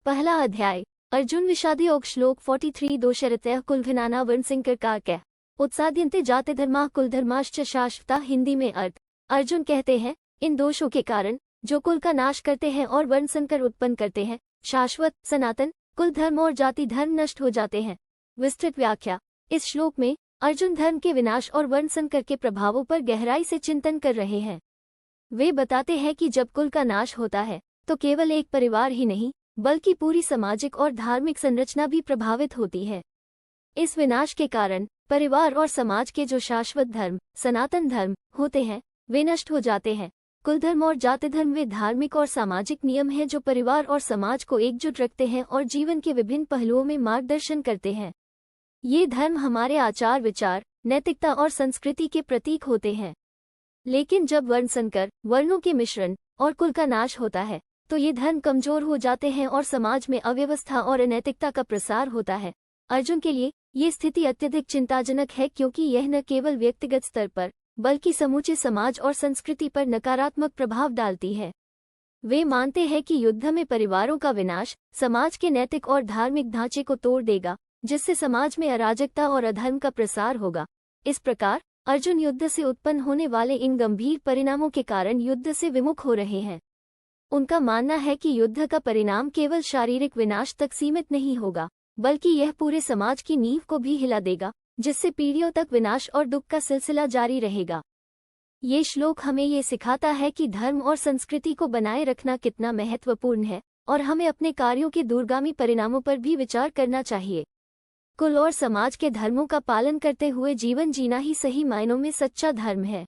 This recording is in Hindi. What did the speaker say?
पहला अध्याय अर्जुन विषादी योग श्लोक 43 दोषरतः कुलघनाना वर्णसिंकर का कह उत्साद्यन्ते जाते धर्मा कुलधर्माश्च शाश्वता। हिंदी में अर्थ, अर्जुन कहते हैं इन दोषों के कारण जो कुल का नाश करते हैं और वर्ण संकर उत्पन्न करते हैं, शाश्वत सनातन कुल धर्म और जाति धर्म नष्ट हो जाते हैं। विस्तृत व्याख्या। इस श्लोक में अर्जुन धर्म के विनाश और वर्ण संकर के प्रभावों पर गहराई से चिंतन कर रहे हैं। वे बताते हैं कि जब कुल का नाश होता है तो केवल एक परिवार ही नहीं बल्कि पूरी सामाजिक और धार्मिक संरचना भी प्रभावित होती है। इस विनाश के कारण परिवार और समाज के जो शाश्वत धर्म सनातन धर्म होते हैं वे नष्ट हो जाते हैं। कुल धर्म और जाति धर्म वे धार्मिक और सामाजिक नियम हैं जो परिवार और समाज को एकजुट रखते हैं और जीवन के विभिन्न पहलुओं में मार्गदर्शन करते हैं। ये धर्म हमारे आचार विचार, नैतिकता और संस्कृति के प्रतीक होते हैं। लेकिन जब वर्ण संकर, वर्णों के मिश्रण और कुल का नाश होता है तो ये धर्म कमजोर हो जाते हैं और समाज में अव्यवस्था और अनैतिकता का प्रसार होता है। अर्जुन के लिए ये स्थिति अत्यधिक चिंताजनक है क्योंकि यह न केवल व्यक्तिगत स्तर पर बल्कि समूचे समाज और संस्कृति पर नकारात्मक प्रभाव डालती है। वे मानते हैं कि युद्ध में परिवारों का विनाश समाज के नैतिक और धार्मिक ढांचे को तोड़ देगा, जिससे समाज में अराजकता और अधर्म का प्रसार होगा। इस प्रकार अर्जुन युद्ध से उत्पन्न होने वाले इन गंभीर परिणामों के कारण युद्ध से विमुख हो रहे हैं। उनका मानना है कि युद्ध का परिणाम केवल शारीरिक विनाश तक सीमित नहीं होगा बल्कि यह पूरे समाज की नींव को भी हिला देगा, जिससे पीढ़ियों तक विनाश और दुख का सिलसिला जारी रहेगा। ये श्लोक हमें ये सिखाता है कि धर्म और संस्कृति को बनाए रखना कितना महत्वपूर्ण है और हमें अपने कार्यों के दूरगामी परिणामों पर भी विचार करना चाहिए। कुल और समाज के धर्मों का पालन करते हुए जीवन जीना ही सही मायनों में सच्चा धर्म है।